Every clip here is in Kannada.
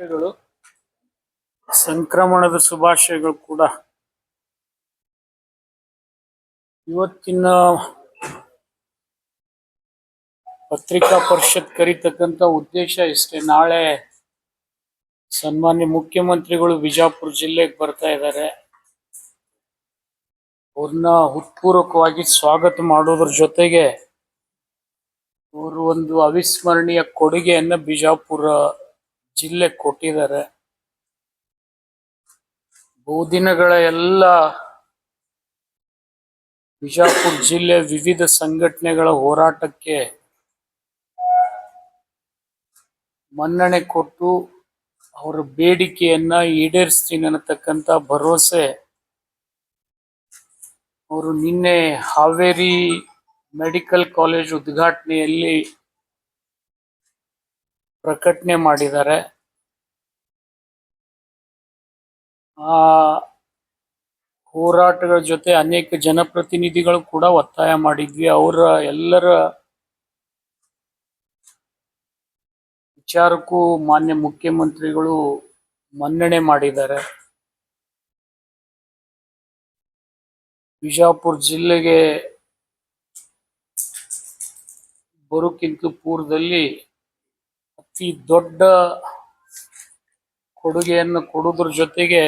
ಶುಭಾಶಯಗಳು, ಸಂಕ್ರಮಣದ ಶುಭಾಶಯಗಳು ಕೂಡ. ಇವತ್ತಿನ ಪತ್ರಿಕಾ ಪರಿಷತ್ ಕರೀತಕ್ಕಂಥ ಉದ್ದೇಶ ಇಷ್ಟೇ. ನಾಳೆ ಸನ್ಮಾನ್ಯ ಮುಖ್ಯಮಂತ್ರಿಗಳು ಬಿಜಾಪುರ ಜಿಲ್ಲೆಗೆ ಬರ್ತಾ ಇದ್ದಾರೆ. ಅವ್ರನ್ನ ಹೃತ್ಪೂರ್ವಕವಾಗಿ ಸ್ವಾಗತ ಮಾಡೋದ್ರ ಜೊತೆಗೆ ಅವರು ಒಂದು ಅವಿಸ್ಮರಣೀಯ ಕೊಡುಗೆಯನ್ನ ಬಿಜಾಪುರ ಜಿಲ್ಲೆ ಕೊಟ್ಟಿದ್ದಾರೆ. ಬಹುದಿನಗಳ ಎಲ್ಲ ಬಿಜಾಪುರ ಜಿಲ್ಲೆ ವಿವಿಧ ಸಂಘಟನೆಗಳ ಹೋರಾಟಕ್ಕೆ ಮನ್ನಣೆ ಕೊಟ್ಟು ಅವರ ಬೇಡಿಕೆಯನ್ನ ಈಡೇರಿಸ್ತೀನಿ ಅನ್ನತಕ್ಕಂಥ ಭರವಸೆ ಅವರು ನಿನ್ನೆ ಹಾವೇರಿ ಮೆಡಿಕಲ್ ಕಾಲೇಜ್ ಉದ್ಘಾಟನೆಯಲ್ಲಿ ಪ್ರಕಟಣೆ ಮಾಡಿದ್ದಾರೆ. ಆ ಹೋರಾಟಗಳ ಜೊತೆ ಅನೇಕ ಜನಪ್ರತಿನಿಧಿಗಳು ಕೂಡ ಒತ್ತಾಯ ಮಾಡಿದ್ವಿ. ಅವರ ಎಲ್ಲರ ವಿಚಾರಕ್ಕೂ ಮಾನ್ಯ ಮುಖ್ಯಮಂತ್ರಿಗಳು ಮನ್ನಣೆ ಮಾಡಿದ್ದಾರೆ. ಬಿಜಾಪುರ ಜಿಲ್ಲೆಗೆ ಬರೋಕ್ಕಿಂತ ಪೂರ್ವದಲ್ಲಿ ಅತಿ ದೊಡ್ಡ ಕೊಡುಗೆಯನ್ನು ಕೊಡೋದ್ರ ಜೊತೆಗೆ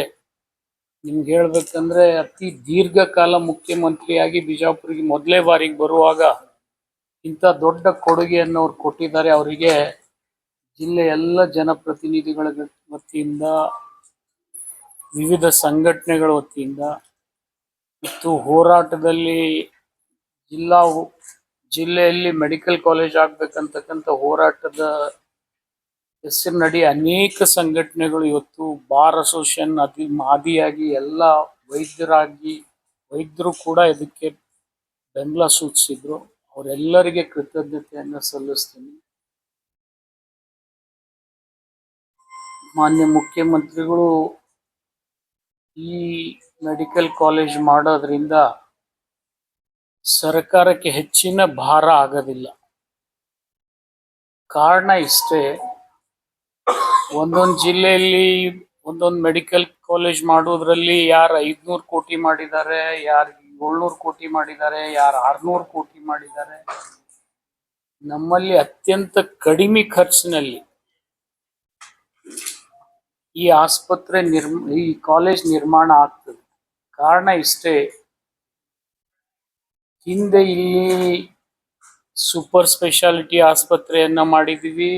ನಿಮ್ಗೆ ಹೇಳ್ಬೇಕಂದ್ರೆ ಅತಿ ದೀರ್ಘಕಾಲ ಮುಖ್ಯಮಂತ್ರಿಯಾಗಿ ಬಿಜಾಪುರಿಗೆ ಮೊದಲೇ ಬಾರಿಗೆ ಬರುವಾಗ ಇಂಥ ದೊಡ್ಡ ಕೊಡುಗೆಯನ್ನು ಅವ್ರು ಕೊಟ್ಟಿದ್ದಾರೆ. ಅವರಿಗೆ ಜಿಲ್ಲೆಯ ಎಲ್ಲ ಜನಪ್ರತಿನಿಧಿಗಳ ವತಿಯಿಂದ, ವಿವಿಧ ಸಂಘಟನೆಗಳ ವತಿಯಿಂದ ಮತ್ತು ಹೋರಾಟದಲ್ಲಿ ಜಿಲ್ಲೆಯಲ್ಲಿ ಮೆಡಿಕಲ್ ಕಾಲೇಜ್ ಆಗ್ಬೇಕಂತಕ್ಕಂಥ ಹೋರಾಟದ ಹೆಸರಿನಡಿ ಅನೇಕ ಸಂಘಟನೆಗಳು ಇವತ್ತು ಬಾರ್ ಅಸೋಸಿಯೇಷನ್ ಆದಿಯಾಗಿ ಎಲ್ಲ ವೈದ್ಯರು ಕೂಡ ಇದಕ್ಕೆ ಬೆಂಬಲ ಸೂಚಿಸಿದ್ರು. ಅವರೆಲ್ಲರಿಗೆ ಕೃತಜ್ಞತೆಯನ್ನು ಸಲ್ಲಿಸ್ತೀನಿ. ಮಾನ್ಯ ಮುಖ್ಯಮಂತ್ರಿಗಳು ಈ ಮೆಡಿಕಲ್ ಕಾಲೇಜ್ ಮಾಡೋದ್ರಿಂದ ಸರ್ಕಾರಕ್ಕೆ ಹೆಚ್ಚಿನ ಭಾರ ಆಗೋದಿಲ್ಲ. ಕಾರಣ ಇಷ್ಟೇ, ಒಂದೊಂದು ಜಿಲ್ಲೆಯಲ್ಲಿ ಒಂದೊಂದು ಮೆಡಿಕಲ್ ಕಾಲೇಜ್ ಮಾಡೋದ್ರಲ್ಲಿ ಯಾರು 500 ಕೋಟಿ ಮಾಡಿದ್ದಾರೆ, ಯಾರು 700 ಕೋಟಿ ಮಾಡಿದ್ದಾರೆ, ಯಾರು 600 ಕೋಟಿ ಮಾಡಿದ್ದಾರೆ. ನಮ್ಮಲ್ಲಿ ಅತ್ಯಂತ ಕಡಿಮೆ ಖರ್ಚಿನಲ್ಲಿ ಈ ಆಸ್ಪತ್ರೆ ಈ ಕಾಲೇಜ್ ನಿರ್ಮಾಣ ಆಗ್ತದೆ. ಕಾರಣ ಇಷ್ಟೇ, ಹಿಂದೆ ಇಲ್ಲಿ ಸೂಪರ್ ಸ್ಪೆಷಾಲಿಟಿ ಆಸ್ಪತ್ರೆಯನ್ನ ಮಾಡಿದೀವಿ,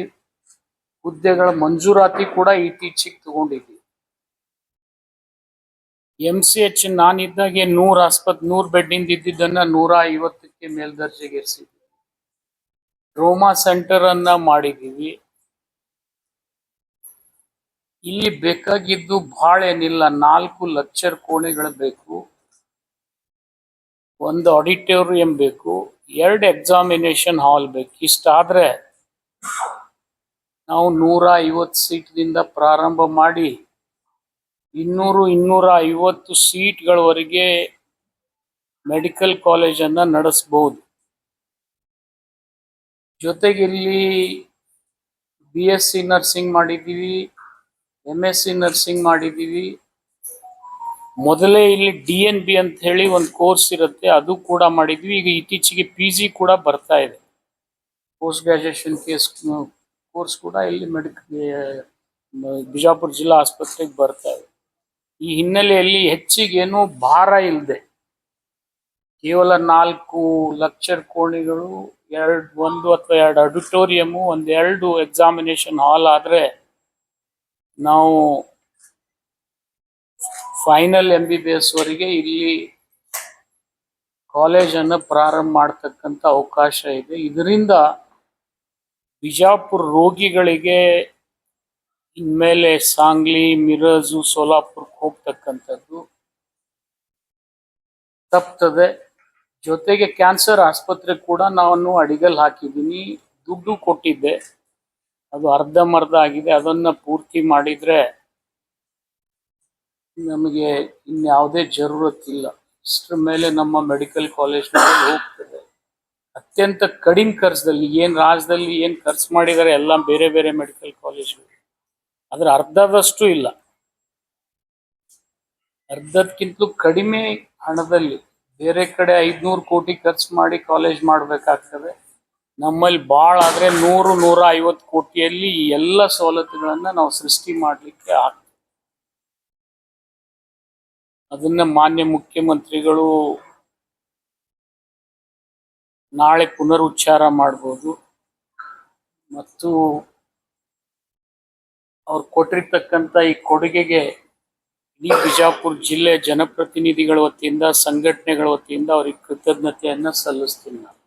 ಹುದ್ದೆಗಳ ಮಂಜೂರಾತಿ ಕೂಡ ಇತ್ತೀಚೆಗೆ ತಗೊಂಡಿದ್ವಿ. MCH ನಾನಿದ್ದಾಗೆ 100 ಬೆಡ್ಡಿಂದ ಇದ್ದಿದ್ದನ್ನ 150ಕ್ಕೆ ಮೇಲ್ದರ್ಜೆಗೇರಿಸಿದ್ವಿ. ಟ್ರೋಮಾ ಸೆಂಟರ್ ಅನ್ನ ಮಾಡಿದೀವಿ. ಇಲ್ಲಿ ಬೇಕಾಗಿದ್ದು ಬಹಳ ಏನಿಲ್ಲ, 4 ಲೆಕ್ಚರ್ ಕೋಣೆಗಳು ಬೇಕು, 1 ಆಡಿಟೋರಿಯಂ ಬೇಕು, 2 ಎಕ್ಸಾಮಿನೇಷನ್ ಹಾಲ್ ಬೇಕು. ಇಷ್ಟಾದ್ರೆ ನಾವು 150 ಸೀಟ್ದಿಂದ ಪ್ರಾರಂಭ ಮಾಡಿ 200-250 ಸೀಟ್ಗಳವರೆಗೆ ಮೆಡಿಕಲ್ ಕಾಲೇಜನ್ನು ನಡೆಸಬಹುದು. ಜೊತೆಗೆ ಇಲ್ಲಿ BSc ನರ್ಸಿಂಗ್ ಮಾಡಿದ್ದೀವಿ, MSc ನರ್ಸಿಂಗ್ ಮಾಡಿದ್ದೀವಿ. ಮೊದಲೇ ಇಲ್ಲಿ DNB ಅಂತ ಹೇಳಿ ಒಂದು ಕೋರ್ಸ್ ಇರುತ್ತೆ, ಅದು ಕೂಡ ಮಾಡಿದ್ವಿ. ಈಗ ಇತ್ತೀಚೆಗೆ PG ಕೂಡ ಬರ್ತಾ ಇದೆ, ಪೋಸ್ಟ್ ಗ್ರಾಜುಯೇಷನ್ ಕೋರ್ಸ್ ಕೂಡ ಇಲ್ಲಿ ಬಿಜಾಪುರ ಜಿಲ್ಲಾ ಆಸ್ಪತ್ರೆಗೆ ಬರ್ತಾ ಇದೆ. ಈ ಹಿನ್ನೆಲೆಯಲ್ಲಿ ಹೆಚ್ಚಿಗೇನು ಭಾರ ಇಲ್ಲದೆ ಕೇವಲ 4 ಲೆಕ್ಚರ್ ಕೋಣೆಗಳು, 1 ಅಥವಾ 2 ಆಡಿಟೋರಿಯಮು, 2 ಎಕ್ಸಾಮಿನೇಷನ್ ಹಾಲ್ ಆದ್ರೆ ನಾವು ಫೈನಲ್ MBBS ವರೆಗೆ ಇಲ್ಲಿ ಕಾಲೇಜನ್ನು ಪ್ರಾರಂಭ ಮಾಡತಕ್ಕಂಥ ಅವಕಾಶ ಇದೆ. ಇದರಿಂದ ಬಿಜಾಪುರ ರೋಗಿಗಳಿಗೆ ಇನ್ಮೇಲೆ ಸಾಂಗ್ಲಿ, ಮಿರಜು, ಸೋಲಾಪುರಕ್ಕೆ ಹೋಗ್ತಕ್ಕಂಥದ್ದು ತಪ್ತದೆ. ಜೊತೆಗೆ ಕ್ಯಾನ್ಸರ್ ಆಸ್ಪತ್ರೆ ಕೂಡ ನಾನು ಅಡಿಗಲ್ ಹಾಕಿದ್ದೀನಿ, ದುಡ್ಡು ಕೊಟ್ಟಿದ್ದೆ, ಅದು ಅರ್ಧಂಬರ್ಧ ಆಗಿದೆ. ಅದನ್ನ ಪೂರ್ತಿ ಮಾಡಿದ್ರೆ ನಮಗೆ ಇನ್ಯಾವುದೇ ಜರೂರತ್ತಿಲ್ಲ. ಇಷ್ಟರ ಮೇಲೆ ನಮ್ಮ ಮೆಡಿಕಲ್ ಕಾಲೇಜ್ ಹೋಗ್ತದೆ. ಅತ್ಯಂತ ಕಡಿಮೆ ಖರ್ಚದಲ್ಲಿ, ರಾಜ್ಯದಲ್ಲಿ ಏನು ಖರ್ಚು ಮಾಡಿದ್ದಾರೆ ಎಲ್ಲ ಬೇರೆ ಬೇರೆ ಮೆಡಿಕಲ್ ಕಾಲೇಜ್ಗಳು, ಅದರ ಅರ್ಧದಷ್ಟು ಇಲ್ಲ, ಅರ್ಧಕ್ಕಿಂತಲೂ ಕಡಿಮೆ ಹಣದಲ್ಲಿ ಬೇರೆ ಕಡೆ 500 ಕೋಟಿ ಖರ್ಚು ಮಾಡಿ ಕಾಲೇಜ್ ಮಾಡಬೇಕಾಗ್ತದೆ. ನಮ್ಮಲ್ಲಿ ಭಾಳ ಆದರೆ 100-150 ಕೋಟಿಯಲ್ಲಿ ಈ ಎಲ್ಲ ಸವಲತ್ತುಗಳನ್ನ ನಾವು ಸೃಷ್ಟಿ ಮಾಡಲಿಕ್ಕೆ ಆಗ್ತದೆ. ಅದನ್ನ ಮಾನ್ಯ ಮುಖ್ಯಮಂತ್ರಿಗಳು ನಾಳೆ ಪುನರುಚ್ಚಾರ ಮಾಡ್ಬೋದು ಮತ್ತು ಅವ್ರು ಕೊಟ್ಟಿರ್ತಕ್ಕಂಥ ಈ ಕೊಡುಗೆಗೆ ಇಡೀ ಬಿಜಾಪುರ ಜಿಲ್ಲೆ ಜನಪ್ರತಿನಿಧಿಗಳ ವತಿಯಿಂದ, ಸಂಘಟನೆಗಳ ವತಿಯಿಂದ ಅವ್ರಿಗೆ ಕೃತಜ್ಞತೆಯನ್ನ ಸಲ್ಲಿಸ್ತೀನಿ ನಾನು.